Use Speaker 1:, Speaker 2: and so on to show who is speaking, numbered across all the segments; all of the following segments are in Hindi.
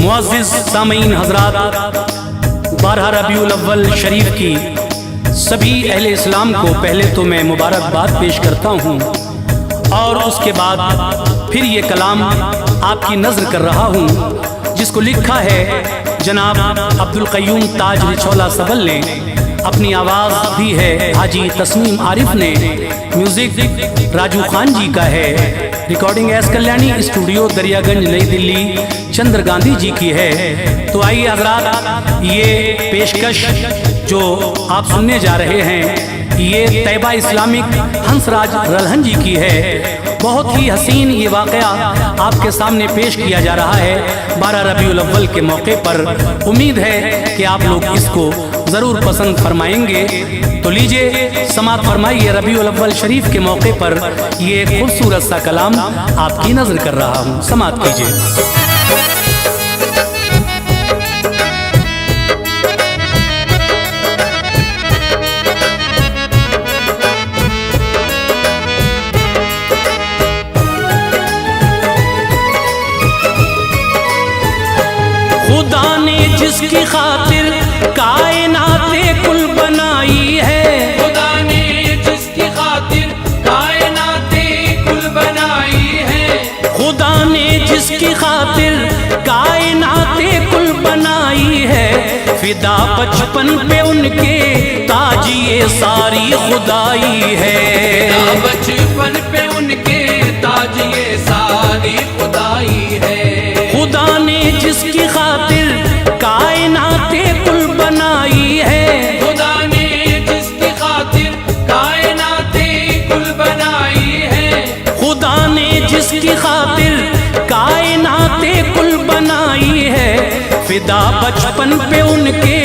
Speaker 1: मुअज़्ज़िज़ सामीन हज़रात, 12 रबीउल अव्वल शरीफ की सभी अहले इस्लाम को पहले तो मैं मुबारकबाद पेश करता हूँ और उसके बाद फिर ये कलाम आपकी नज़र कर रहा हूँ, जिसको लिखा है जनाब अब्दुल क़य्यूम ताज रिछौला सबल ने, अपनी आवाज़ दी है हाजी तस्नीम आरिफ ने, म्यूज़िक राजू खान जी का है, recording S Kalyani studio Daryaganj नई दिल्ली चंद्र गांधी जी की है। तो आइए हज़रात, ये पेशकश जो आप सुनने जा रहे हैं ये तैयबा इस्लामिक हंसराज रल्हन जी की है। बहुत ही हसीन ये वाक़या आपके सामने पेश किया जा रहा है 12 रबीउल अव्वल के मौके पर। उम्मीद है कि आप लोग इसको ज़रूर पसंद फरमाएंगे। तो लीजिए समात फरमाइए, रबीउल अव्वल शरीफ के मौके पर ये खूबसूरत सा कलाम आपकी नज़र कर रहा हूँ, समात कीजिए। खुदा ने जिसकी खातिर कायनाते कुल बनाई है,
Speaker 2: खुदा ने जिसकी खातिर कायनाते कुल बनाई है,
Speaker 1: खुदा ने जिसकी खातिर कायनाते कुल बनाई है, फिदा बचपन पे उनके ताजिए सारी खुदाई है,
Speaker 2: बचपन पे उनके ताजिए सारी खुदाई है।
Speaker 1: खुदा ने जिसकी खातिर कायनाते कुल बनाई है,
Speaker 2: खुदा ने जिसकी खातिर कायनाते कुल बनाई है,
Speaker 1: खुदा ने जिसकी खातिर कायनाते कुल बनाई है, फिदा बचपन पे उनके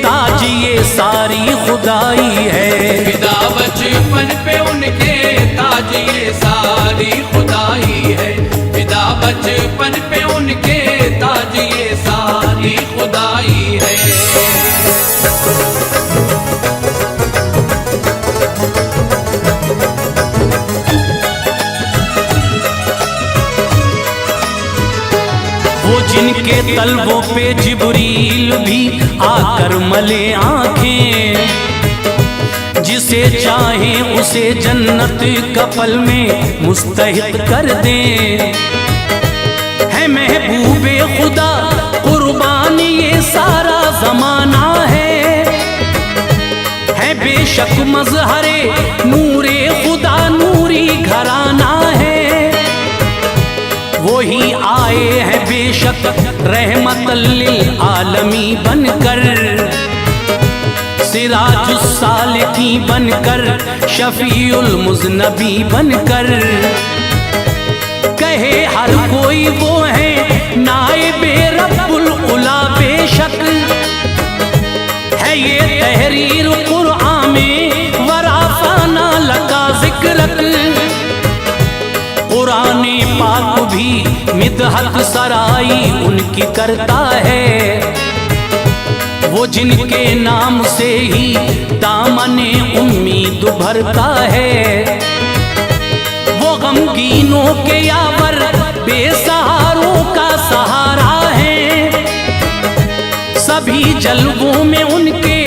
Speaker 1: ताजिए सारी खुदाई है,
Speaker 2: फिदा बचपन पे उनके ताजिए सारी खुदाई है, फिदा बचपन पे उनके ताजिए सारी खुदाई है।
Speaker 1: वो जिनके तलवों पे जिब्रील भी आकर मले आंखें, जिसे चाहे उसे जन्नत कपल में मुस्तहिक कर दे, है महबूबे खुदा कुर्बान ये सारा जमाना है बेशक मजहरे नूरे खुदा नूरी घराना है, वही आए हैं बेशक रहमतल लिल आलमी बनकर, सिराजुस सालिकी बनकर, शफीउल मुज़नबी बनकर, कहे हर कोई वो है नाइबे रब्बुल उला, बेशक है ये तहरीर कुरआन में वराफाना लगा जिक्रक, कुरान पाक भी मिदहत सराई उनकी करता है, वो जिनके नाम से ही दामने उम्मीद भरता है, वो गमगीनों के यावर बेसहारों का सहारा है, सभी जलवों में उनके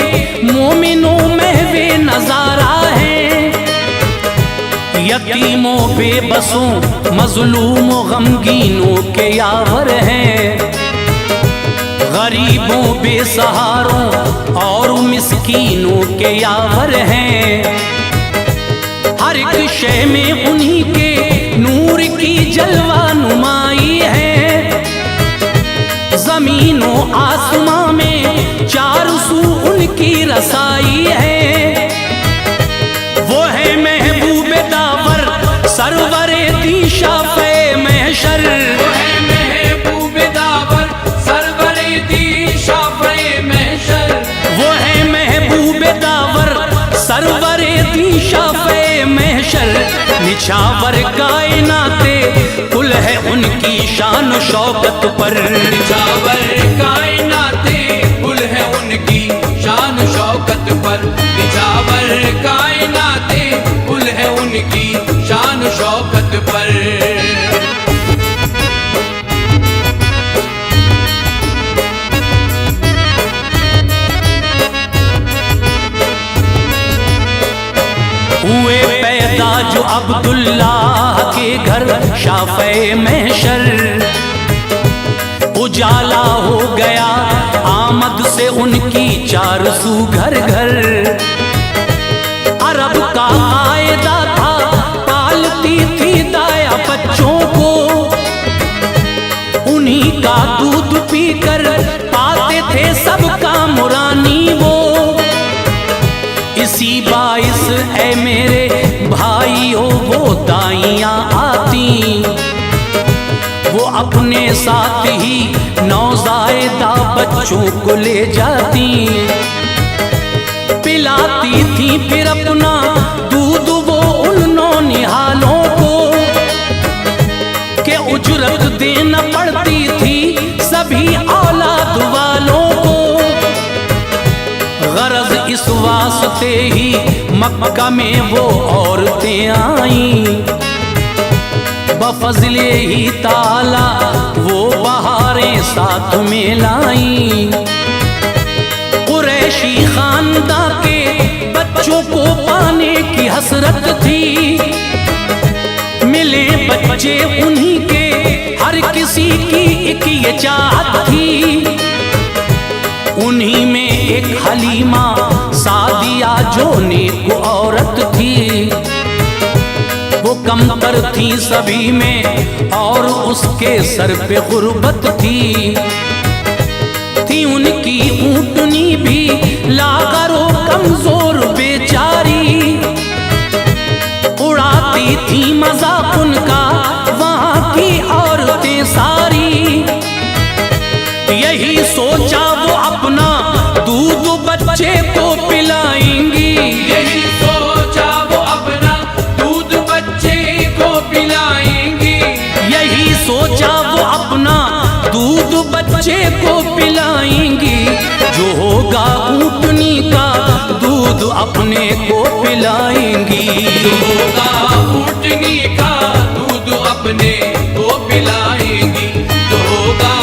Speaker 1: मोमिनों महवे नजारा है, यतीमों बेबसों मजलूमों गमगीनों के यावर हैं, गरीबों बेसहारों और मिस्कीनों के यावर हैं, हर एक शय में उन्हीं के नूर की जलवा नुमाई है, जमीनों आसमां में चारों सू उनकी रसाई है, वो है महबूब दावर सरवरे दिशा फे महशर,
Speaker 2: वो है महबूब दावर सरवरे दिशा फे महशर,
Speaker 1: वो है महबूब दावर सरवरे दिशा फे महशर, निछावर कायनाते कुल है उनकी शान शौकत पर,
Speaker 2: निछावर कायनाते कुल है उनकी शान शौकत पर, निछावर कायनाते कुल है उनकी शान शौकत पर।
Speaker 1: अब्दुल्लाह के घर शाफ़े महशर, उजाला हो गया आमद से उनकी 400 घर घर। अरब का कायदा था, पालती थी दाया बच्चों को, उन्हीं का दूध पीकर पाते थे सबका मुरानी वो। इसी बाइस ऐ मेरे भाइयों वो दाइयां आती, वो अपने साथ ही नौज़ायदा बच्चों को ले जाती, पिलाती थी फिर अपना दूध वो उन नौनिहालों को, के उजरत देना पड़ती थी सभी औलाद वालों को। गरज इस वास्ते ही मक्का में वो औरतें आईं, बफज़ले ही ताला वो बहारें साथ में लाईं। कुरैशी खानदां के बच्चों को पाने की हसरत थी, मिले बच्चे उन्हीं के हर किसी की एक ये चाहत थी। उन्हीं में एक हलीमा सादिया जो नेक औरत थी, वो कमतर थी सभी में और उसके सर पे गुर्बत थी। थी उनकी ऊँटनी भी लागरो कमजोर बेचारी, उड़ाती थी मजाक उनका वहाँ की औरतें सारी। यही सोचा वो अपना दूध बच्चे को पिलाएंगी,
Speaker 2: यही सोचा वो अपना दूध बच्चे को पिलाएंगी,
Speaker 1: यही सोचा वो अपना दूध बच्चे को पिलाएंगी। जो होगा ऊँटनी का दूध अपने को पिलाएंगी,
Speaker 2: जो होगा ऊँटनी का दूध अपने को पिलाएंगी, जो होगा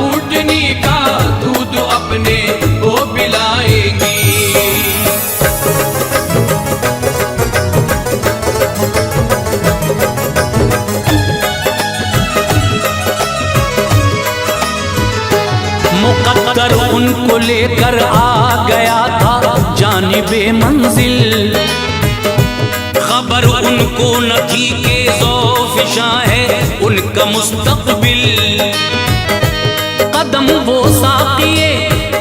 Speaker 2: ऊँटनी का दूध अपने को पिलाएंगी।
Speaker 1: मुकद्दर उनको लेकर आ गया था जानिबे मंजिल, खबर उनको न थी के ज़ौफ़िशा है उनका मुस्तक़बिल। कदम वो साक़िए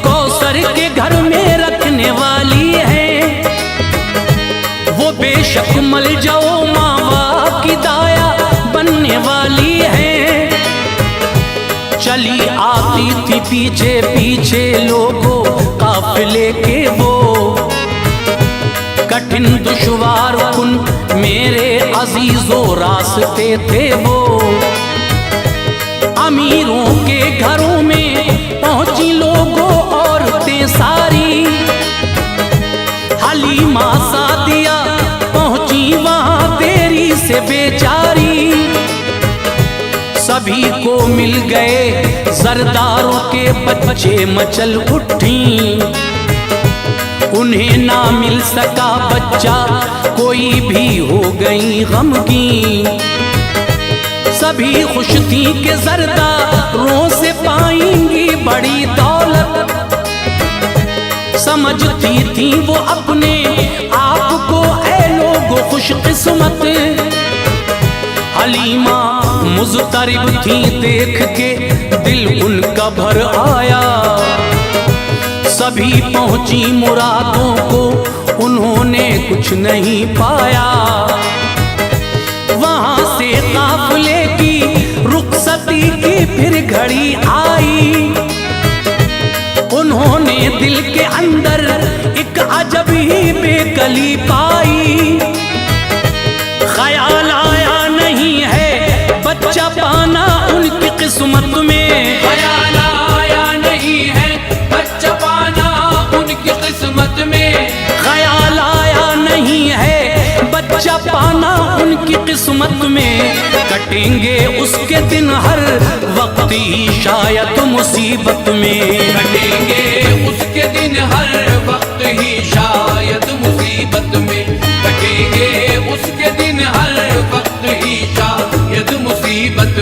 Speaker 1: कौसर के घर में रखने वाली है, वो बेशक मल जाओ मावा की दाया बनने वाली है। चली आती थी पीछे पीछे लोगों काफिले के वो, कठिन दुश्वार कुन मेरे अजीजों रास्ते थे वो। अमीरों के घरों में पहुंची लोगों औरतें सारी, हलीमा सादिया पहुंची वहां देरी से बेचारी। सभी को मिल गए जरदारों के बच्चे मचल उठी, उन्हें ना मिल सका बच्चा कोई भी हो गई गमगीन। सभी खुश थी कि जरदारों से पाएंगी बड़ी दौलत, समझती थी वो अपने आप को ऐ लोगो खुशकिस्मत। हलीमा मुज़तरिब थी देख के दिल उनका भर आया, सभी पहुंची मुरादों को उन्होंने कुछ नहीं पाया। वहां से काफिले की रुखसती की फिर घड़ी आई, उन्होंने दिल के अंदर एक अजब ही बेकली पाई। ख्याल आया नहीं है बच्चा पाना उनकी किस्मत में,
Speaker 2: ख्याल आया नहीं है बच्चा पाना उनकी किस्मत में,
Speaker 1: ख्याल आया नहीं है बच्चा पाना उनकी किस्मत में। कटेंगे उसके दिन हर वक्त ही शायद मुसीबत में,
Speaker 2: कटेंगे उसके दिन हर वक्त ही शायद मुसीबत में, कटेंगे उसके दिन हर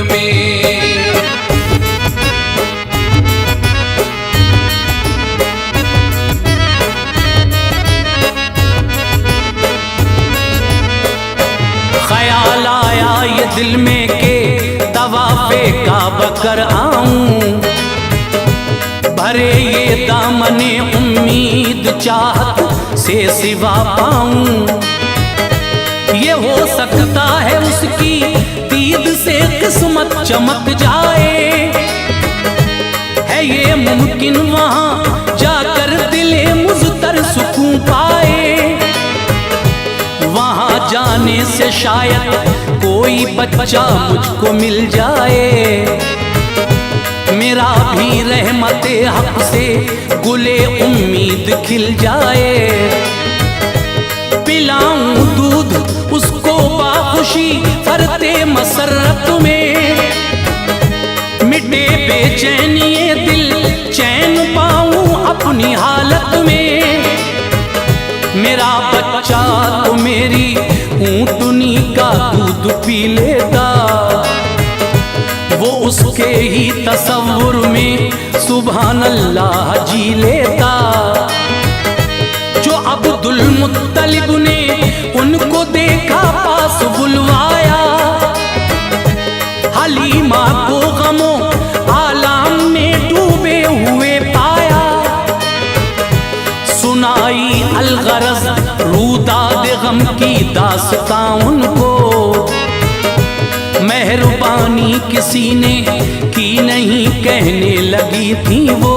Speaker 2: में।
Speaker 1: ख्याल आया ये दिल में के तवाफ़े काबा कर आऊं, भरे ये दामने उम्मीद चाहत से सिवा पाऊं। ये हो सकता है उसकी दीद से किस्मत चमक जाए, है ये मुमकिन वहां जाकर दिले मुज़तर सुकून पाए। वहां जाने से शायद कोई बच्चा मुझको मिल जाए, मेरा भी रहमते हक से गुले उम्मीद खिल जाए। पिलाऊं दूध उसको बाखुशी फरते मसरत में, मिटे बेचैन ये दिल चैन पाऊं अपनी हालत में। मेरा बच्चा तो मेरी ऊँटनी का दूध पी लेता, वो उसके ही तसव्वुर में सुभान अल्लाह जी लेता। जो अब्दुल मुत्तलिब ने उनको देखा पास बुलवाया, हलीमा को गमों आलाम में डूबे हुए पाया। सुनाई अलगरज रूदाद गम की दास्तां उनको, मेहरबानी किसी ने की नहीं कहने लगी थी वो।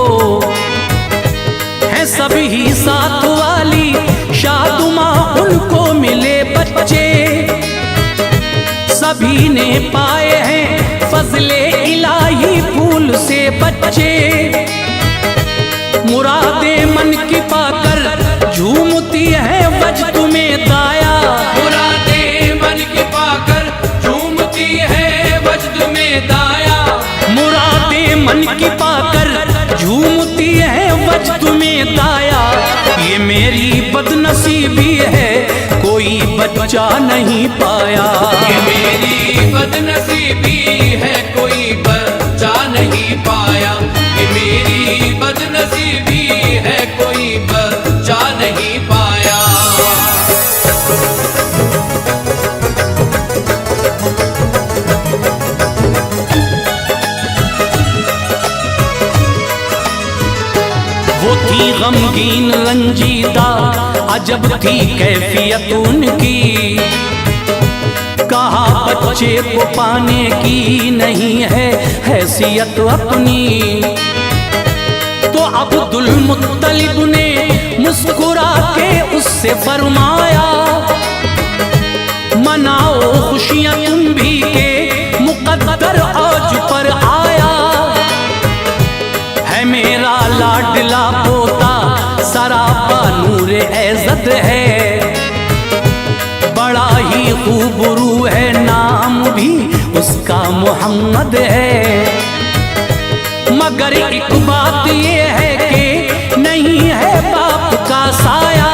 Speaker 1: है सभी साथ वाली शादुमा उनको मिले बच्चे, सभी ने पाए हैं फजले इलाही फूल से बच्चे। मुरादे मन की पाकर झूमती है वजद में दाया,
Speaker 2: मुरादे मन की पाकर झूमती है वजद में दाया।
Speaker 1: मुरादे मन की पाकर झूमती है वजद में दाया। ये मेरी बदनसीबी है कोई बच्चा नहीं पाया,
Speaker 2: ये मेरी बदनसीबी है कोई बच्चा नहीं पाया। ये मेरी बदनसीबी है कोई बच्चा नहीं पाया।
Speaker 1: वो थी गमगीन रंजीदा अजब थी कैफियत उनकी, कहा बच्चे को पाने की नहीं है हैसियत अपनी। तो अब्दुल मुत्तलिब ने मुस्कुरा के उससे फरमाया, मनाओ खुशियां तुम भी के मुकद्दर आज पर आया। है मेरा लाडला पोता सरापा नूरे इज़्ज़त है, बड़ा ही खूबरू है नाम भी उसका मोहम्मद है। मगर एक बात ये है कि नहीं है बाप का साया,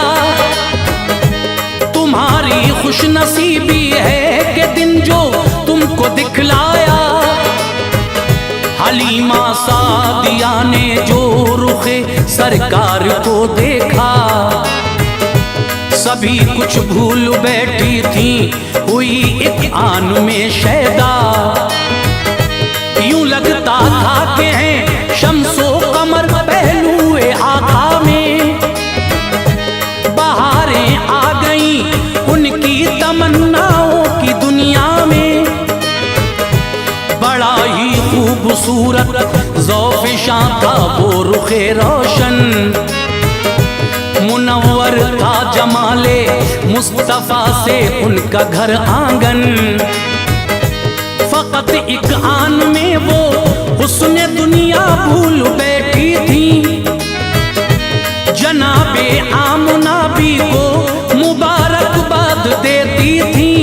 Speaker 1: तुम्हारी खुशनसीबी है कि दिन जो तुमको दिखलाया। हलीमा सादिया ने जो रुखे सरकार को देखा, सभी कुछ भूल बैठी थी हुई एक आन में शैदा। यूं लगता था कि हैं शम्सो कमर पहलुए आका में, बहारें आ गई उनकी तमन्नाओं की दुनिया में। बड़ा ही खूबसूरत ज़ौफ़िशां था वो रुखे रोशन, मुनव्वर था जमाले मुस्तफ़ा से उनका घर आंगन। फकत एक आन में वो हुस्न दुनिया भूल बैठी थी, जनाबे आमना भी को मुबारकबाद देती थी।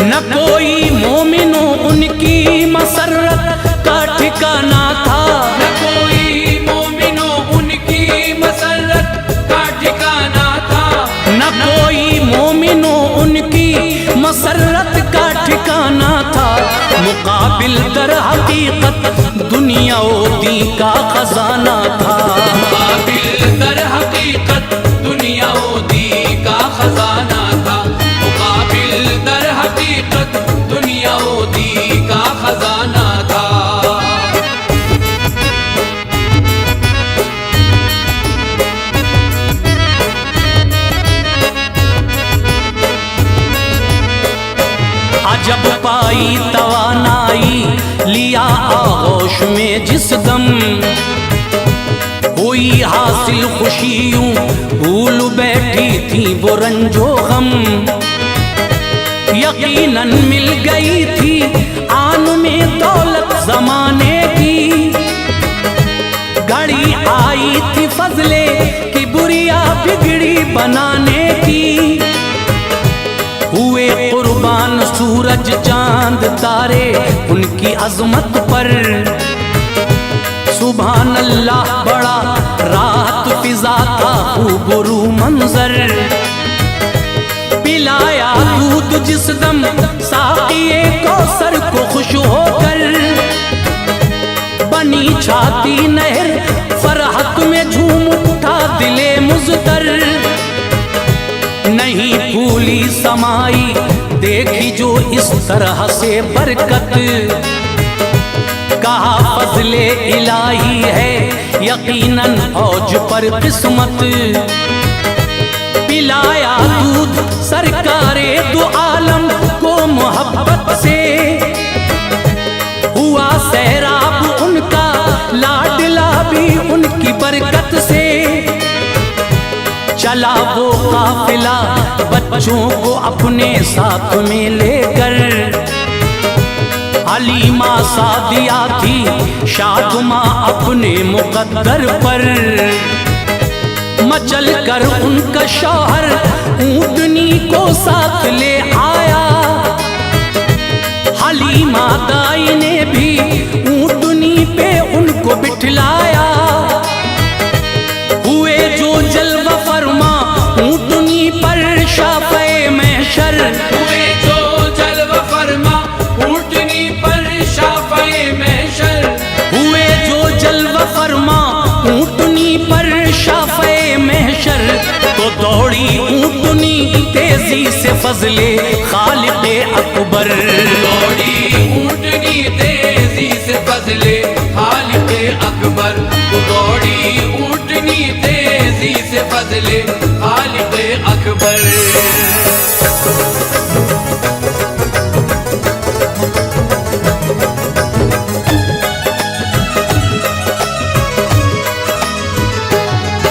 Speaker 1: न कोई मोमिनो उनकी मसरत का ठिकाना था,
Speaker 2: न कोई मोमिनो उनकी मसरत का ठिकाना था।
Speaker 1: न कोई मोमिनो उनकी मसरत का ठिकाना था। मुकाबिल दर हकीकत दुनिया दी का खजाना था।
Speaker 2: मुकाबिल दर हकीकत दुनिया दी का खजाना था। मुकाबिल दर हकीकत दुनिया दी का खजाना था।
Speaker 1: अजब पाई तवानाई लिया आगोश में जिस दम, हुई हासिल खुशियों भूल बैठी थी वो रंजो गम। यकीनन मिल गई थी आन में दौलत जमाने की, घड़ी आई थी फजले की बुरिया बिगड़ी बनाने की। हुए कुर्बान सूरज चांद तारे उनकी अजमत पर, सुभान अल्लाह बड़ा रात फिजा था खूबरू मंजर। पिलाया दूध जिस दम साक़िए कौसर को खुश होकर, बनी छाती नहर फरहत में झूम उठा दिले मुज़तर। नहीं फूली समाई देखी जो इस तरह से बरकत, कहा फजले इलाही है यकीनन औज पर किस्मत। पिलाया दूध सरकारे दो आलम को मोहब्बत से, हुआ सैराब उनका लाडला भी उनकी बरकत से। चला वो काफिला बच्चों को अपने साथ में लेकर, हलीमा सादिया थी शादमा अपने मुकद्दर पर। मचल कर उनका शौहर ऊँटनी को साथ ले आया, हलीमा दाई ने भी ऊँटनी पे उनको बिठलाया। हुए जो जलवा फरमा ऊँटनी पर शाफ़े महशर,
Speaker 2: हुए जो जलवा फरमा ऊँटनी पर शाफ़े महशर।
Speaker 1: हुए जो जलवा फरमा ऊँटनी पर शाफ़े महशर। तो दौड़ी ऊँटनी तेजी से फजले खालिक़े अकबर,
Speaker 2: दौड़ी ऊँटनी तेजी से फजले खालिक़े अकबर। दौड़ी ऊँटनी तेजी से फजले खालिक़े अकबर।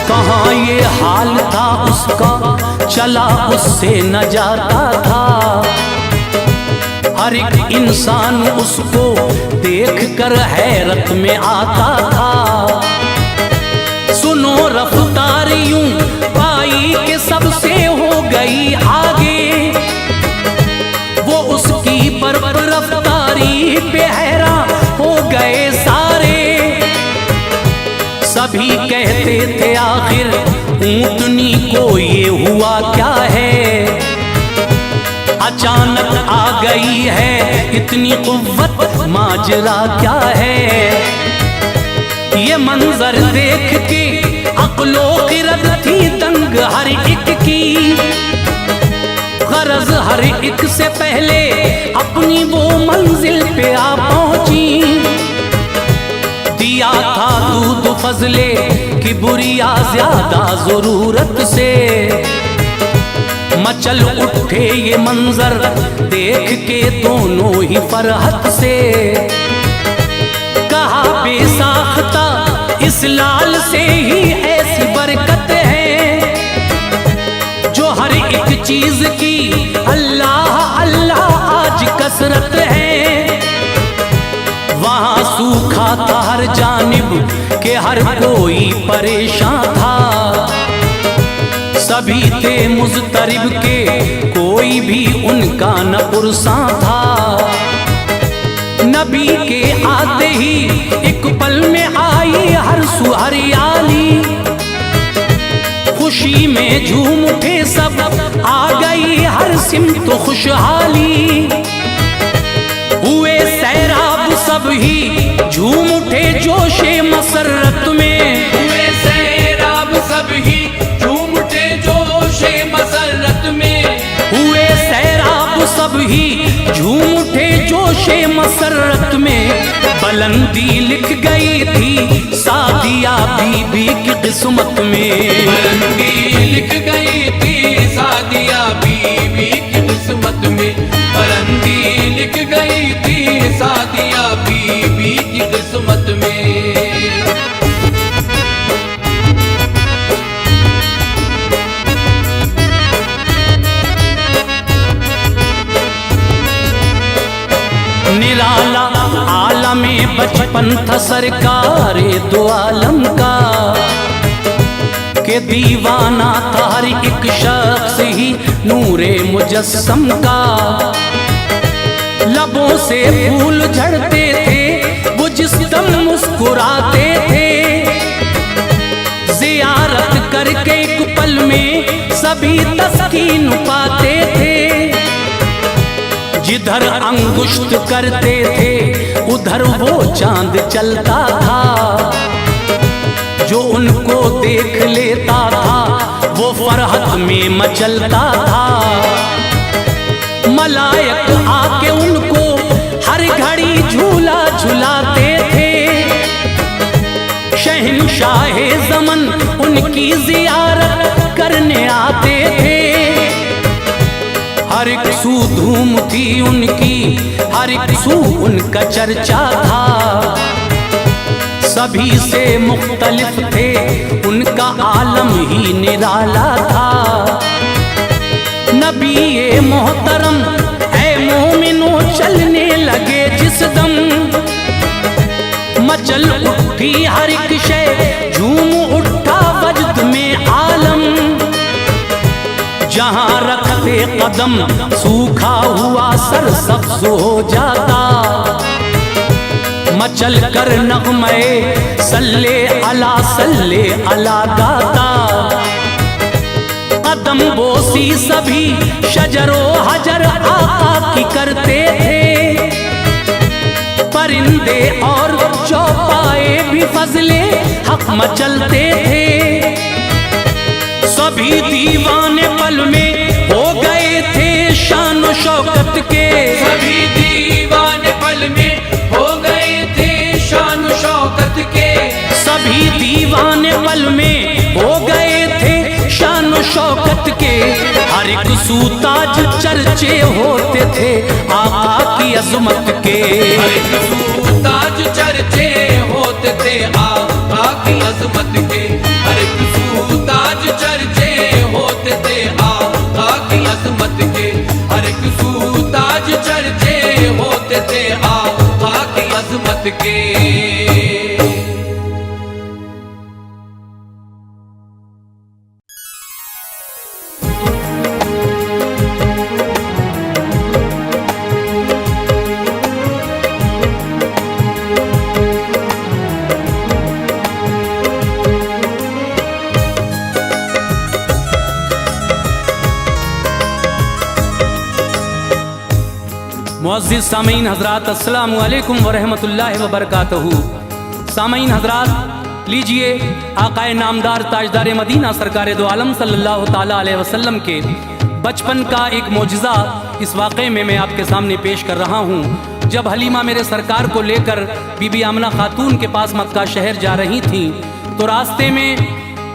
Speaker 1: कहाँ ये हाल था उसका चला उससे न जाता था। हर एक इंसान उसको देख कर हैरत में आता था। सुनो रफ्तार यूं पाई के सबसे हो गई आगे, वो उसकी बर्बर रफ्तारी पे हैरान हो गए सारे। सभी कहते थे आखिर ऊँटनी को ये हुआ क्या है, अचानक आ गई है इतनी कुव्वत, माजरा क्या है। ये मंजर देख के अक्लो गिरद थी दंग हर एक की, गरज हर एक से पहले अपनी वो मंजिल पे आ पहुंची। दिया था दूध फजले की बुरिया ज्यादा जरूरत से, मचल उठे ये मंजर देख के दोनों ही फरहत से। कहा बेसाख्ता इस लाल से ही ऐसी बरकत है, जो हर एक चीज की अल्लाह अल्लाह आज कसरत है। वहाँ सूखा था हर जानिब के हर कोई परेशान था, सभी थे मुज़तरिब के कोई भी उनका न पुरसा था। नबी के आते ही एक पल में आई हर सु हरियाली, खुशी में झूम उठे सब, आ गई हर सिमत खुशहाली। हुए सैर ही झूम उठे जोशे मसरत में,
Speaker 2: हुए सैराब सब ही झूम उठे जोशे मसरत में,
Speaker 1: हुए सैराब सब ही झूम उठे जोशे मसरत में। बुलंदी लिख गई थी सादिया बीबी की किस्मत में,
Speaker 2: बुलंदी लिख गई थी सादिया बीबी की किस्मत में, बुलंदी लिख गई थी सादिया बीबी की किस्मत में।
Speaker 1: निराला आलमे बचपन था सरकारे दो आलम का, के दीवाना था हर एक शख्स ही नूरे मुजस्सम का। लबों से फूल झड़ते थे वो जिस दम मुस्कुराते थे, जियारत करके एक पल में सभी तस्कीन पाते थे। जिधर अंगुष्ठ करते थे उधर वो चांद चलता था, जो उनको देख लेता था वो फरहत में मचलता था। मलायक आके उनको हर घड़ी झूला झुलाते थे, शहंशाहे ज़मन उनकी जियारत करने आते थे। हर एक सू धूम थी उनकी, हर एक सू उनका चर्चा था। सभी से मुख्तलिफ थे उनका आलम ही निराला था। नबी ये मोहतरम ऐ मोमिनो चलने लगे जिस दम, मचल उठी हर एक शय झूम उठा वजद में आलम। जहां रखते कदम सूखा हुआ सर सब्ज हो जाता, मचल कर नगमे सल्ले अला गाता। कदम बोसी सभी शजरो हजर आका की करते थे, परिंदे और चौपाए भी फजले हक मचलते थे। सभी दीवाने पल में हो गए थे शान व शौकत के,
Speaker 2: सभी दीवाने पल में हो गए थे शान व शौकत के,
Speaker 1: सभी दीवाने पल में हो गए थे शान व शौकत के। हर एक सूताज चर्चे होते थे आका की अजमत के,
Speaker 2: हर एक सूताज चर्चे होते थे आका की अजमत के, हर एक सूताज चर्चे होते थे आका की अजमत के, हर एक सूताज चर्चे होते थे आका की अजमत के।
Speaker 1: मुअज़्ज़िज़ सामीन हज़रात अस्सलामु अलैकुम व रहमतुल्लाहि व बरकातहू। सामीन हज़रात, लीजिए आक़ाए नामदार ताजदार मदीना सरकार दो आलम सल्लल्लाहु ताला अलैहि वसल्लम के बचपन का एक मोजिज़ा इस वाक़े में मैं आपके सामने पेश कर रहा हूँ। जब हलीमा मेरे सरकार को लेकर बीबी आमना खातून के पास मक्का शहर जा रही थी, तो रास्ते में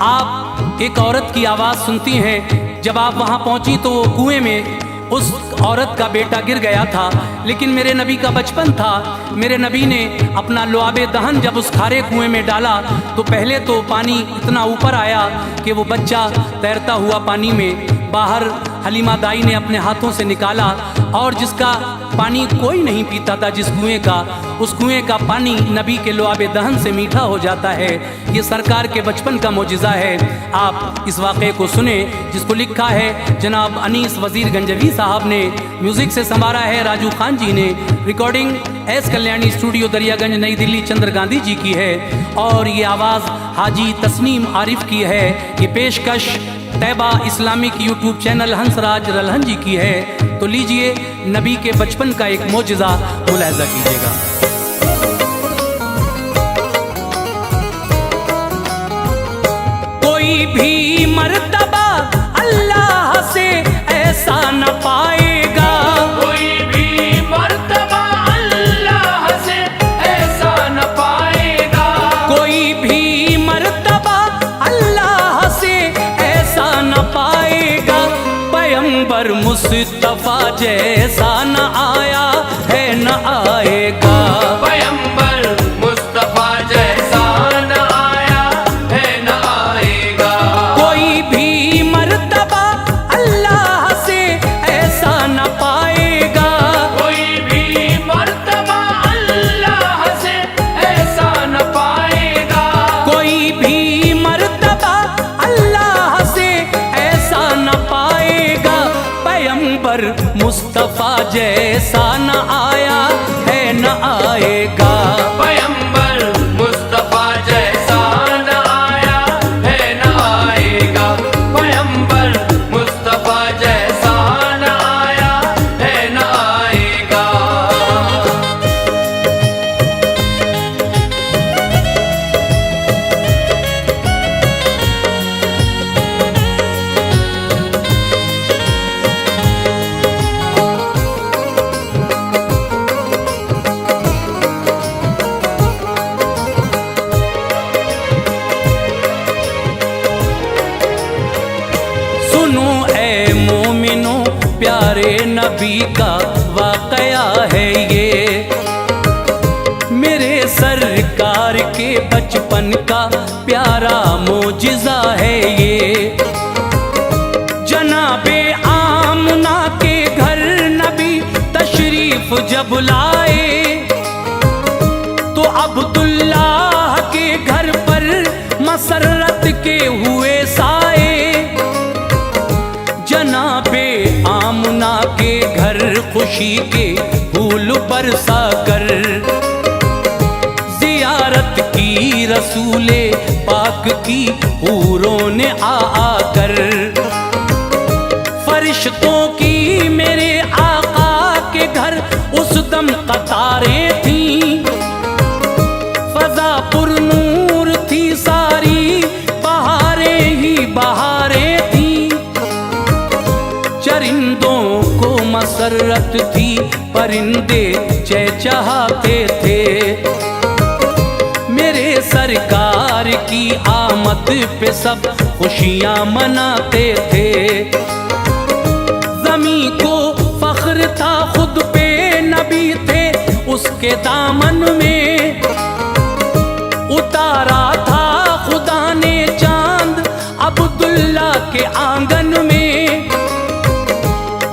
Speaker 1: आप एक औरत की आवाज़ सुनती हैं। जब आप वहाँ पहुँची तो वो कुएँ में उस औरत का बेटा गिर गया था, लेकिन मेरे नबी का बचपन था। मेरे नबी ने अपना लुआबे दहन जब उस खारे कुएं में डाला तो पहले तो पानी इतना ऊपर आया कि वो बच्चा तैरता हुआ पानी में बाहर हलीमा दाई ने अपने हाथों से निकाला, और जिसका पानी कोई नहीं पीता था, जिस कुएं का, उस कुएं का पानी नबी के लुआबे दहन से मीठा हो जाता है। ये सरकार के बचपन का मोजिज़ा है। आप इस वाक़े को सुने, जिसको लिखा है जनाब अनीस वज़ीर गंजवी साहब ने, म्यूज़िक से संवारा है राजू खान जी ने, recording S Kalyani studio Daryaganj नई दिल्ली चंद्र गांधी जी की है, और ये आवाज़ हाजी तस्नीम आरिफ की है। ये पेशकश तैबा Islamic YouTube channel Hansraj Ralhan जी की है। तो लीजिए नबी के बचपन का एक मोजिज़ा मुलाहिज़ा कीजिएगा। मुस्तफा जैसा न आया है न आएगा।
Speaker 2: पैगंबर मुस्तफा जैसा न आया है न आएगा।
Speaker 1: कोई भी मर्तबा अल्लाह से ऐसा न पाएगा।
Speaker 2: कोई भी मर्तबा अल्लाह से ऐसा न पाएगा।
Speaker 1: कोई भी मर्तबा अल्लाह से ऐसा न पाएगा। पैगंबर मुस्तफा जैसा न आया है न आएगा।
Speaker 2: पैगंबर मुस्तफा जैसा न आया है न आएगा। पैगंबर मुस्तफा जैसा न आया है न आएगा।
Speaker 1: सुनो ऐ मोमिनो प्यारे नबी का वाकया है ये। मेरे सरकार के बचपन का प्यारा मोजिज़ा है ये। जनाबे आमना के घर नबी तशरीफ जब लाए तो अब्दुल्लाह के घर पर मसरत के हुए साए। जनाबे आमना के घर खुशी के फूल बरसा कर जियारत की रसूले पाक की हूरों ने आकर। फरिश्तों की मेरे आका के घर उस दम कतारें थीं। फजा पुरनूर थी सारी बहारें ही बहारें थीं। चरिंदों को मसरत थी परिंदे चहचहाते थे। मेरे सरकार की आमद पे सब खुशियां मनाते थे। ज़मीं को फख्र था खुद पे नबी थे उसके दामन में। उतारा था खुदा ने चांद अब्दुल्ला के आंगन में।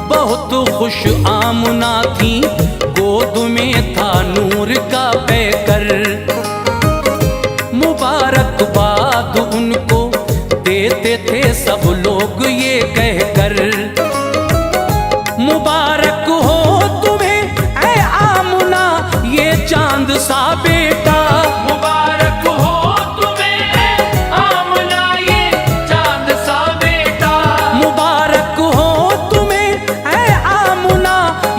Speaker 1: बहुत खुश आमना थी गोद में था नूर का पैकर। मुबारकबाद उनको देते थे सब लोग ये कहकर। मुबारक हो तुम्हें ऐ आमना ये चांद सा बेटा।
Speaker 2: मुबारक हो तुम्हें ऐ आमना ये चांद सा बेटा।
Speaker 1: मुबारक हो तुम्हें ऐ आमना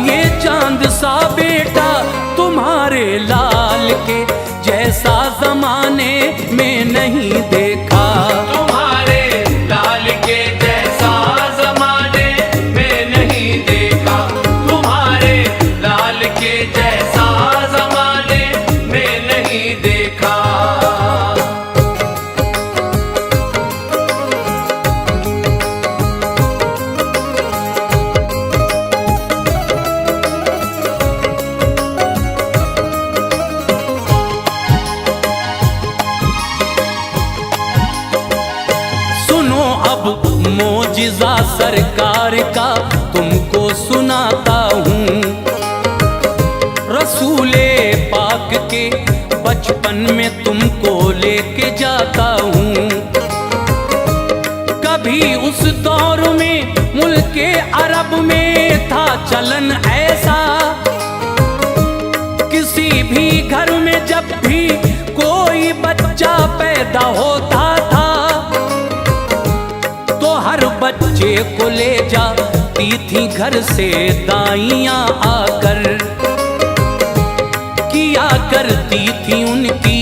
Speaker 1: ये चांद सा बेटा। तुम्हारे लाल के जैसा जमाने में नहीं देखा।
Speaker 2: तुम्हारे लाल के जैसा जमाने में नहीं देखा। तुम्हारे लाल के जैसा जमाने में नहीं देखा।
Speaker 1: सुनो अब मोजिज़ा सरकार का तुमको सुनाता हूँ। रसूले पाक के बचपन में तुमको लेके जाता हूँ। कभी उस दौर में मुल्के अरब में था चलन ऐसा। किसी भी घर में जब भी कोई बच्चा पैदा होता था तो हर बच्चे को ले जाती थी घर से दाइयां आकर। किया करती थी उनकी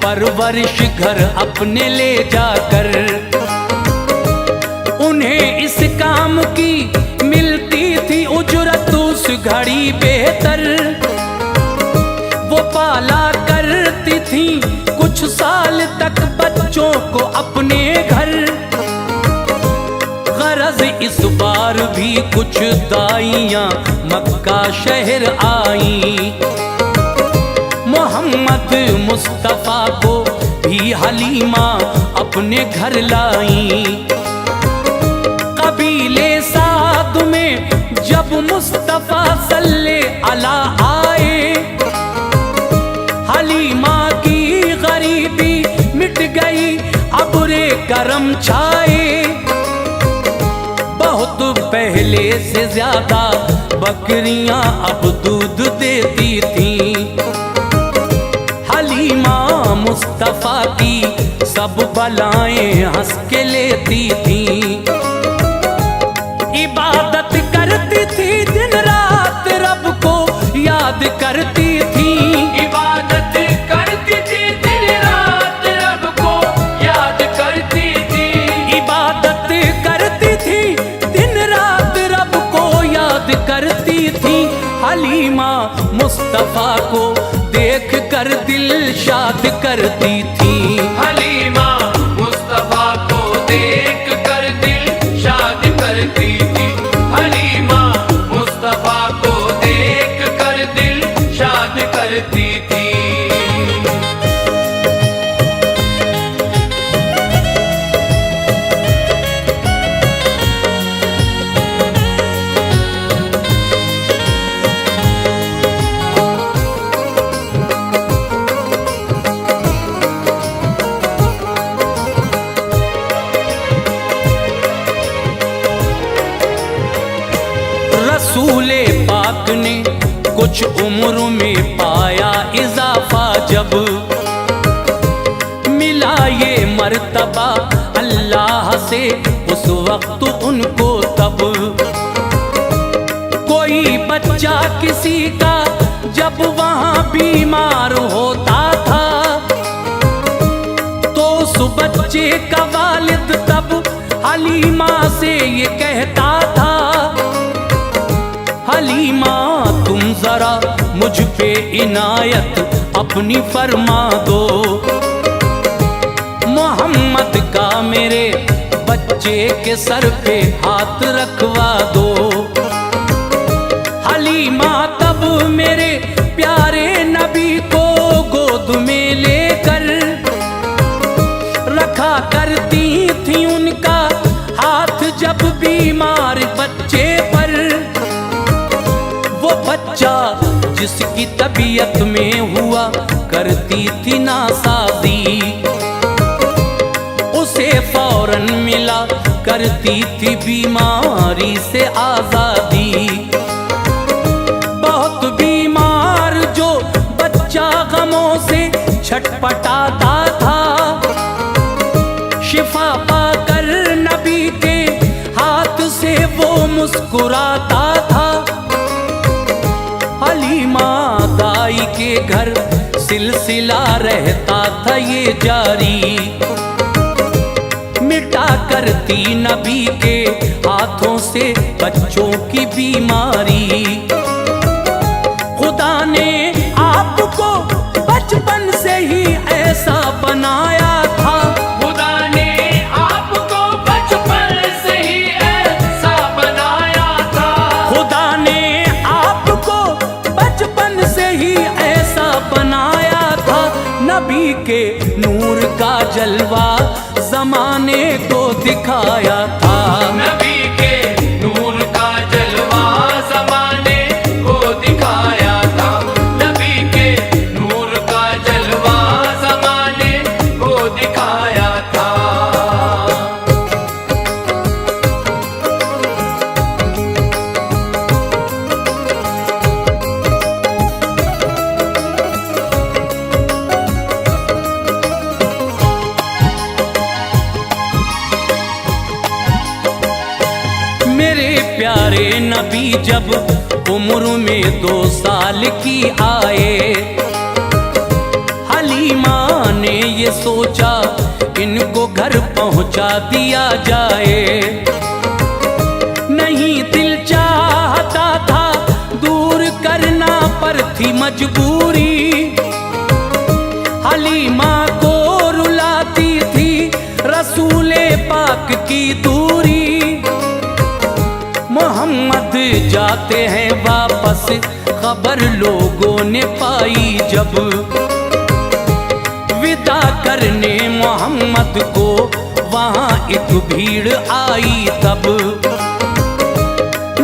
Speaker 1: परवरिश घर अपने ले जाकर। उन्हें इस काम की मिलती थी उजरत उस घड़ी बेहतर। वो पाला करती थी कुछ साल तक बच्चों को अपने घर। गरज इस बार भी कुछ दाइयां मक्का शहर आई, मोहम्मद मुस्तफा को भी हलीमा अपने घर लाई। कबीले साद में जब मुस्तफा सल्ले अला आए, हलीमा की गरीबी मिट गई, अबुरे करम छाए। बहुत पहले से ज्यादा बकरियां अब दूध देती थीं, हलीमा मुस्तफा की सब बलाएं हंस के लेती थीं। इबादत करती थी दिन रात, रब को याद करती थी।
Speaker 2: इबादत करती थी दिन रात, रब को याद करती थी।
Speaker 1: इबादत करती थी दिन रात, रब को याद करती थी। हलीमा मुस्तफा को देख कर दिल शाद करती थी।
Speaker 2: हलीमा मुस्तफा को देख कर दिल शाद करती थी। हलीमा मुस्तफा को देख कर दिल शाद करती थी।
Speaker 1: रसूले पाक ने कुछ उम्र में पाया इजाफा, जब मिला ये मर्तबा अल्लाह से उस वक्त उनको तब। कोई बच्चा किसी का जब वहाँ बीमार होता था, तो उस बच्चे का वालिद तब हलीमा से ये कहता था, हलीमा तुम जरा मुझ पे इनायत अपनी फरमा दो, मोहम्मद का मेरे बच्चे के सर पे हाथ रखवा दो। हलीमा तब मेरे प्यारे नबी को गोद में लेकर रखा करती थी उनका हाथ जब बीमार बच्चे पर। वो बच्चा जिसकी तबीयत में हुआ करती थी नासाजी, उसे फौरन मिला करती थी बीमारी से आजादी। बहुत बीमार जो बच्चा गमों से छटपटाता था, शिफा पाकर नबी के हाथ से वो मुस्कुराता था। हलीमा दाई के घर सिलसिला रहता था ये जारी, मिटा करती नबी के हाथों से बच्चों की बीमारी। खुदा ने आपको बचपन से ही ऐसा बनाया था,
Speaker 2: खुदा ने आपको बचपन से ही ऐसा बनाया था।
Speaker 1: खुदा ने आपको बचपन से ही ऐसा बनाया था। नबी के नूर का जलवा जमाने को दिखाया था,
Speaker 2: नबी के नूर का जलवा ज़माने को दिखाया था। नबी के नूर का जलवा ज़माने को दिखाया था।
Speaker 1: मेरे प्यारे नबी जब उम्र में 2 साल की आए, हलीमा ने ये सोचा इनको घर पहुंचा दिया जाए। नहीं दिल चाहता था दूर करना पर थी मजबूरी, हलीमा को रुलाती थी रसूले पाक की दूरी। पर लोगों ने पाई जब विदा करने मोहम्मद को वहां एक भीड़ आई तब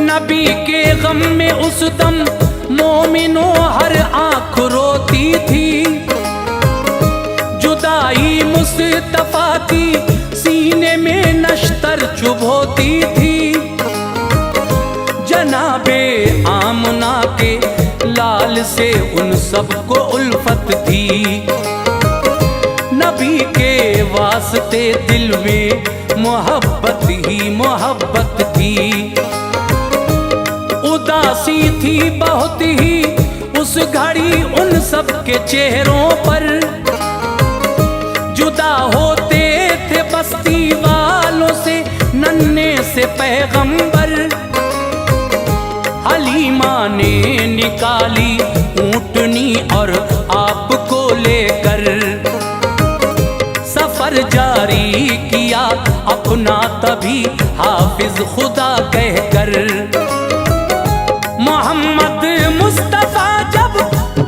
Speaker 1: नबी के गम में उस दम मोमिनों हर आंख रोती थी। जुदाई मुस्तफा की सीने में नश्तर चुभोती थी। जनाबे आमना के लाल से उन सबको उल्फत थी। नबी के वास्ते दिल में मोहब्बत ही मोहब्बत थी। उदासी थी बहुत ही उस घड़ी उन सब के चेहरों पर। जुदा होते थे बस्ती वालों से नन्हे से पैगंबर। हलीमा ने निकाली ऊँटनी और आपको लेकर सफर जारी किया अपना तभी हाफिज खुदा कहकर। मोहम्मद मुस्तफा जब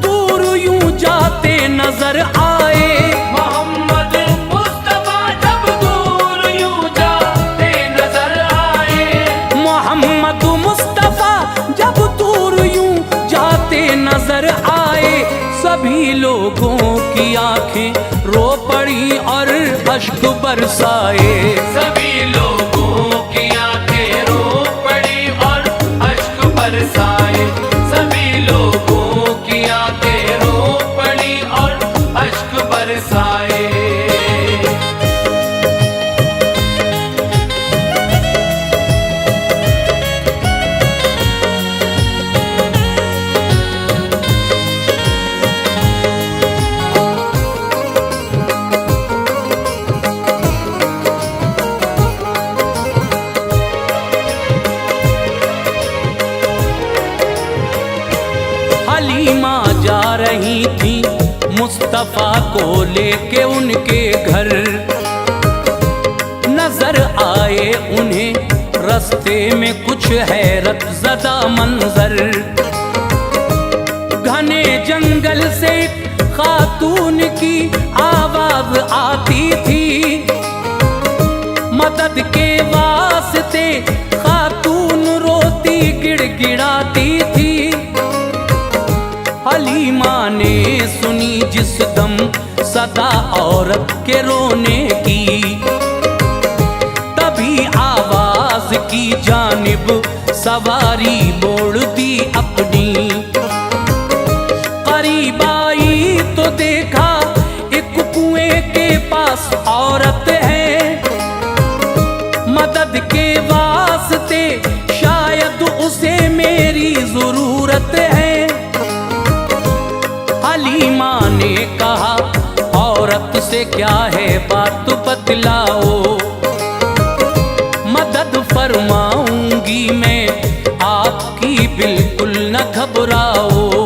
Speaker 1: दूर यूं जाते नजर आए।
Speaker 2: मोहम्मद मुस्तफा जब दूर यूं जाते नजर आए।
Speaker 1: मोहम्मद मुस्तफा जब दूर यूं जाते नजर आए। सभी लोगों की आंखें रो पड़ी और अश्क बरसाए।
Speaker 2: सभी लोगों की आंखें रो पड़ी और अश्क बरसाए। सभी लोगों की आंखें रो पड़ी और अश्क बरसाए।
Speaker 1: हलीमा जा रही थी मुस्तफा को लेके उनके घर। नजर आए उन्हें रास्ते में कुछ हैरत ज़दा मंजर। घने जंगल से खातून की आवाज आती थी। मदद के वास्ते खातून रोती गिड़गिड़ाती थी। हलीमा ने सुनी जिस दम सदा औरत के रोने की। तभी आवाज की जानिब सवारी मोड़ दी अपनी। करीब आई तो देखा एक कुएं के पास औरत है। मदद के वास्ते शायद उसे मेरी जरूरत है। हलीमा ने कहा औरत से क्या है बात बतलाओ। मदद फरमाऊंगी मैं आपकी बिल्कुल न घबराओ।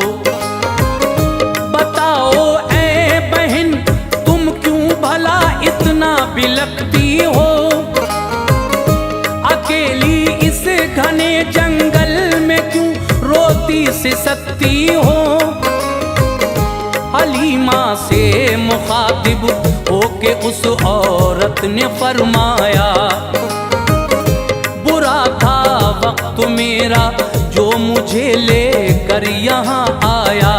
Speaker 1: बताओ ऐ बहन तुम क्यों भला इतना बिलखती हो। अकेली इस घने जंगल में क्यों रोती सिसकती हो। हलीमा से मुखातिब होके उस औरत ने फरमाया। बुरा था वक्त मेरा जो मुझे लेकर यहाँ आया।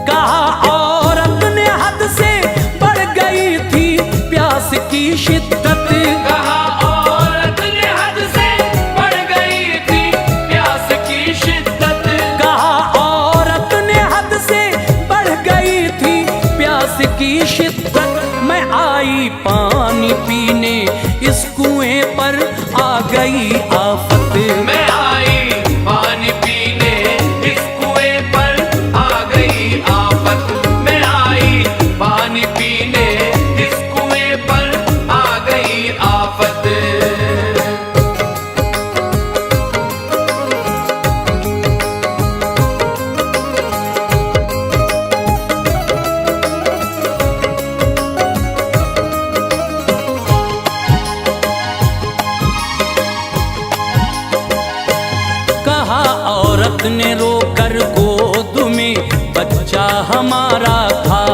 Speaker 1: कहा औरत ने हद से बढ़ गई थी प्यास की शिद्दत।
Speaker 2: कहा औरत ने हद से बढ़ गई थी प्यास की शिद्दत।
Speaker 1: कहा औरत ने हद से बढ़ गई थी प्यास की शिद्दत। मैं आई पानी पीने इस कुएं पर आ गई आफत।
Speaker 2: मैं आई पानी पीने इस कुएं पर आ गई आफत। मैं आई पानी पीने इस कुएं पर आ गई आफत।
Speaker 1: कहा औरत ने रो हमारा था।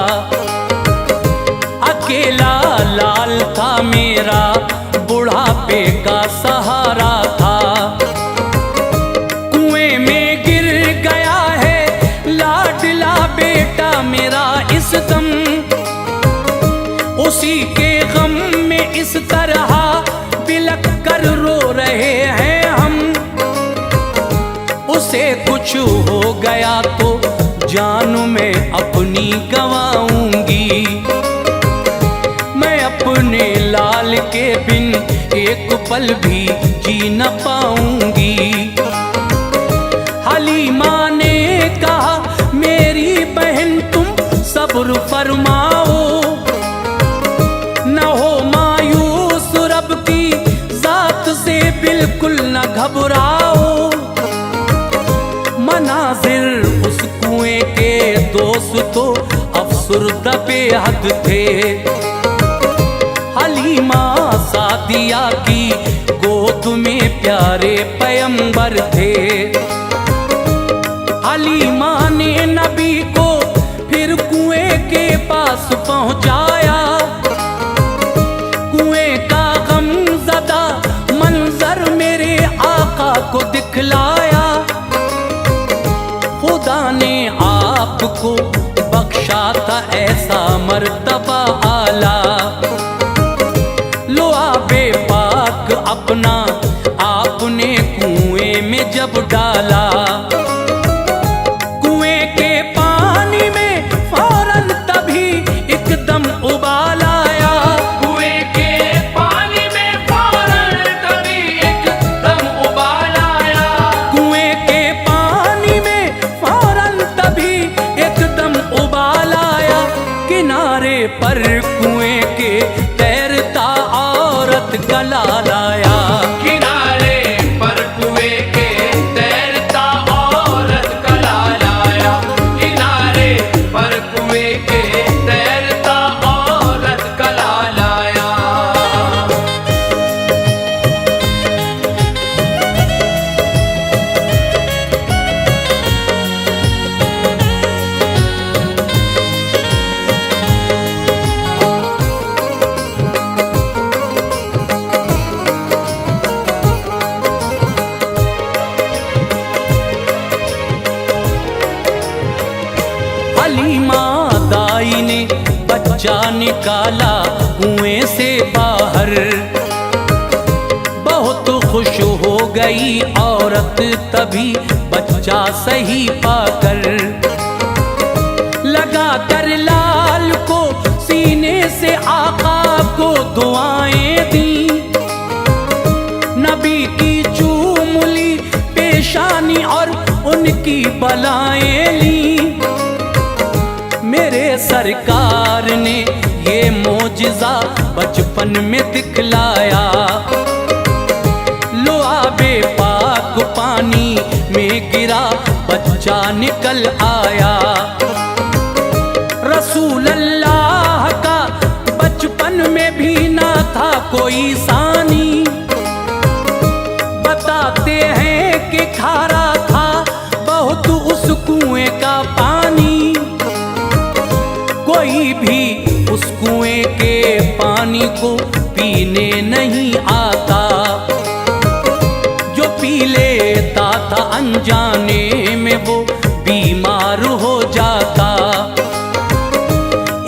Speaker 1: अकेला लाल था मेरा, बुढ़ापे का सहारा था। कुएं में गिर गया है लाडला बेटा मेरा इस दम। उसी के गम में इस तरह बिलख कर रो रहे हैं हम। उसे कुछ हो गया तो जान मैं अपनी गंवाऊंगी। मैं अपने लाल के बिन एक पल भी जी न पाऊंगी। हलीमा ने कहा मेरी बहन तुम सब्र फरमाओ, न हो मायूस रब की जात से बिल्कुल न घबराओ। मनाजिर उस कुएं के दोस्त तो अफसुर्दा बेहद थे। हलीमा सादिया की गोद में प्यारे पैगंबर थे। हलीमा ने नबी को फिर कुएं के पास पहुंचाया। कुएं का गमज़दा मंजर मेरे आका को दिखलाया। खुदा ने आपको बख्शा था ऐसा मर्तबा आला। लो आबे पाक अपना आपने कुएं में जब डाला। कुएं के पानी में फौरन तभी एकदम उबाल आया।
Speaker 2: कुएं के पानी में फौरन तभी एकदम उबाल आया।
Speaker 1: कुएं के पानी में फौरन तभी एकदम उबाल आया। किनारे पर कुएं के तैरता औरत का लाल आया।
Speaker 2: किनारे पर कुएं के तैरता औरत का लाल आया। किनारे पर कुएं के तैरता औरत का लाल आया।
Speaker 1: हलीमा दाई ने बच्चा निकाला कुएं से बाहर। बहुत खुश हो गई औरत तभी बच्चा सही पाकर। लगा कर लाल को सीने से आका को दुआएं दी। नबी की चूमुली पेशानी और उनकी बलाएं ली। मेरे सरकार ने ये मोजिज़ा बचपन में दिखलाया। लो आबे पाक पानी में गिरा बच्चा निकल आया। रसूल अल्लाह का बचपन में भी ना था कोई सानी। बताते हैं कि खारा था बहुत उस कुएं का पानी। कोई भी उस कुएं के पानी को पीने नहीं आता। जो पी लेता था अनजाने में वो बीमार हो जाता।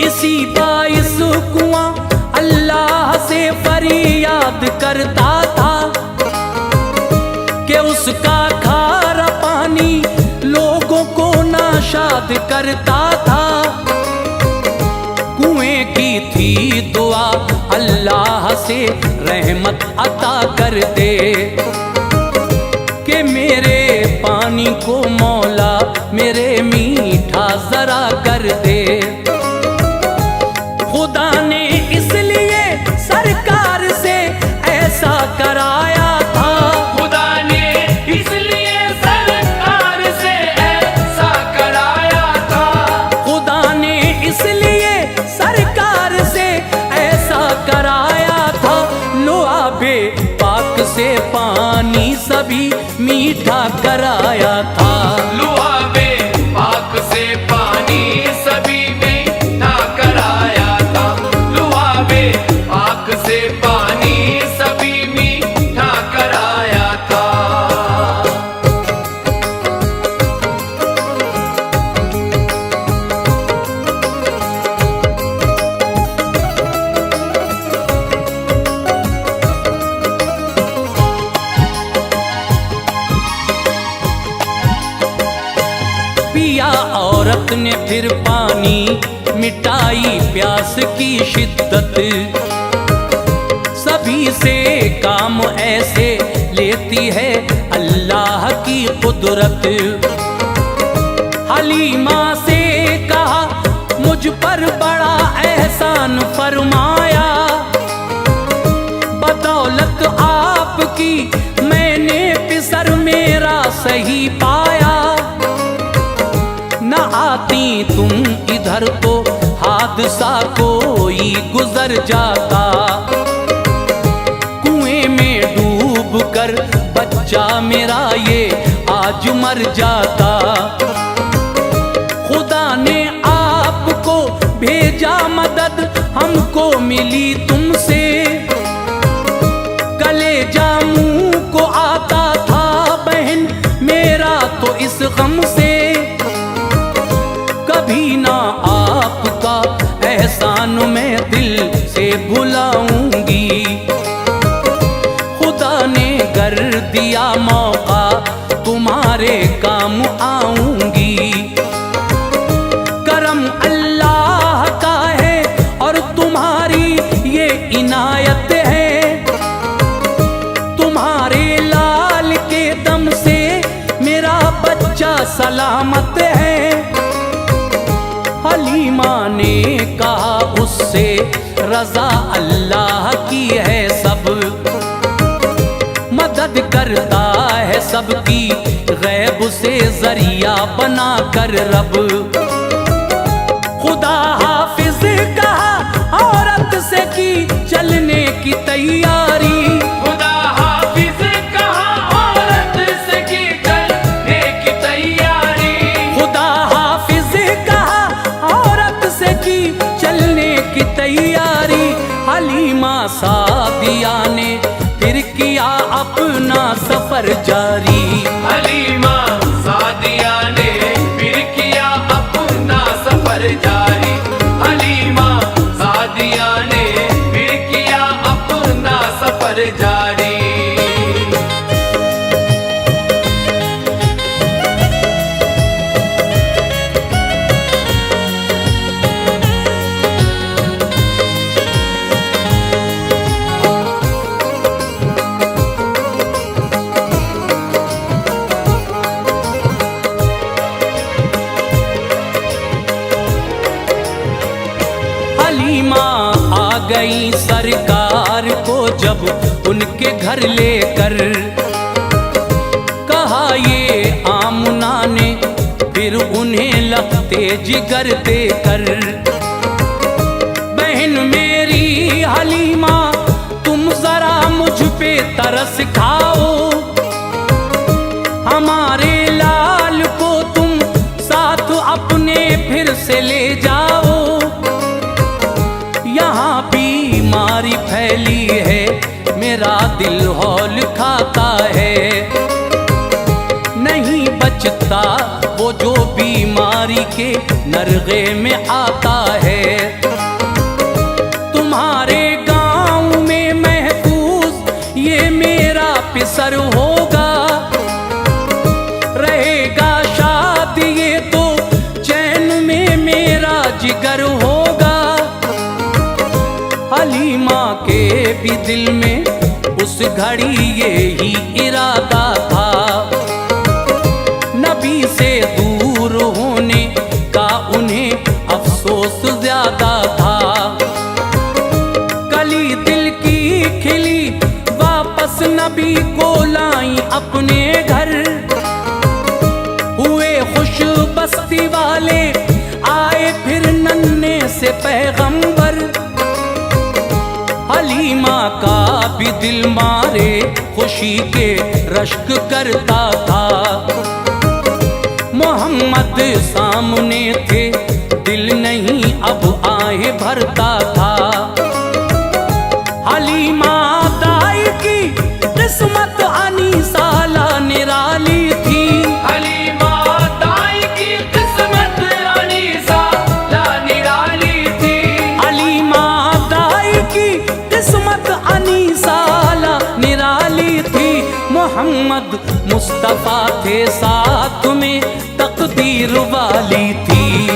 Speaker 1: इसी बाइस कुआं अल्लाह से फरियाद करता था कि उसका खारा पानी लोगों को नाशाद करता था। कुएं की थी दुआ अल्लाह से रहमत अता कर दे कि मेरे पानी को मौला मेरे मीठा जरा कर दे। खुदा ने इसलिए सरकार से ऐसा कराया था।
Speaker 2: खुदा ने इसलिए सरकार से ऐसा कराया था।
Speaker 1: खुदा ने इसलिए सरकार से ऐसा कराया था। लो आबे पाक से पानी सभी मीठा कराया था।
Speaker 2: लुआबे पाक से पानी
Speaker 1: ने फिर पानी मिटाई प्यास की शिद्दत। सभी से काम ऐसे लेती है अल्लाह की कुदरत। हलीमा से कहा मुझ पर बड़ा एहसान फरमाया, बदौलत आपकी मैंने पिसर मेरा सही पाया। न आती तुम इधर तो हादसा कोई गुजर जाता, कुएं में डूब कर बच्चा मेरा ये आज मर जाता। खुदा ने आपको भेजा मदद हमको मिली तुमसे, कलेजा मुंह को आता था बहन मेरा तो इस गम से। कभी ना आपका एहसान मैं दिल से भुलाऊंगी, खुदा ने कर दिया मौका तुम्हारे काम आऊंगी। करम अल्लाह का है और तुम्हारी ये इनायत है, तुम्हारे लाल के दम से मेरा बच्चा सलामत है। हलीमा ने कहा उससे रजा अल्लाह की है सब, मदद करता है सबकी गैब से जरिया बना कर रब। खुदा हाफिज कहा औरत से की चलने की तैयारी,
Speaker 2: खुदा हाफिज कहा औरत से की चलने की तैयारी।
Speaker 1: खुदा हाफिज कहा औरत से की चलने की तैयारी। हलीमा सादिया ने फिर किया अपना सफर जारी,
Speaker 2: हलीमा सादिया ने फिर किया अपना सफर जारी। हलीमा सादिया ने फिर किया अपना सफर जारी।
Speaker 1: हलीमा आ गई सरकार को जब उनके घर लेकर, कहा ये आमुना ने फिर उन्हें लगते जिगर देकर। बहन मेरी हलीमा तुम जरा मुझ पे तरस खाओ, हमारे लाल को तुम साथ अपने फिर से ले जाओ। यहाँ बीमारी फैली है मेरा दिल हौल खाता है, नहीं बचता वो जो बीमारी के नरगे में आता है। तुम्हारे गांव में महफूज ये मेरा पिसर होगा, रहेगा शाद ये तो चैन में मेरा जिगर होगा। हलीमा के भी दिल में उस घड़ी यही इरादा था, नबी से दूर होने का उन्हें अफसोस ज्यादा था। कली दिल की खिली वापस नबी को लाई अपने घर, हुए खुश बस्ती वाले आए फिर नन्हे से पैगंबर। हलीमा का भी दिल मारे खुशी के रश्क करता था, मोहम्मद सामने थे दिल नहीं अब आए भरता था। हलीमा दाई की किस्मत अनीसाला निराली थी,
Speaker 2: हलीमा दाई की किस्मत अनीसाला निराली थी।
Speaker 1: हलीमा दाई की किस्मत अनीसाला निराली थी। मोहम्मद मुस्तफा थे साथ में, तकदीर पीर वाली थी।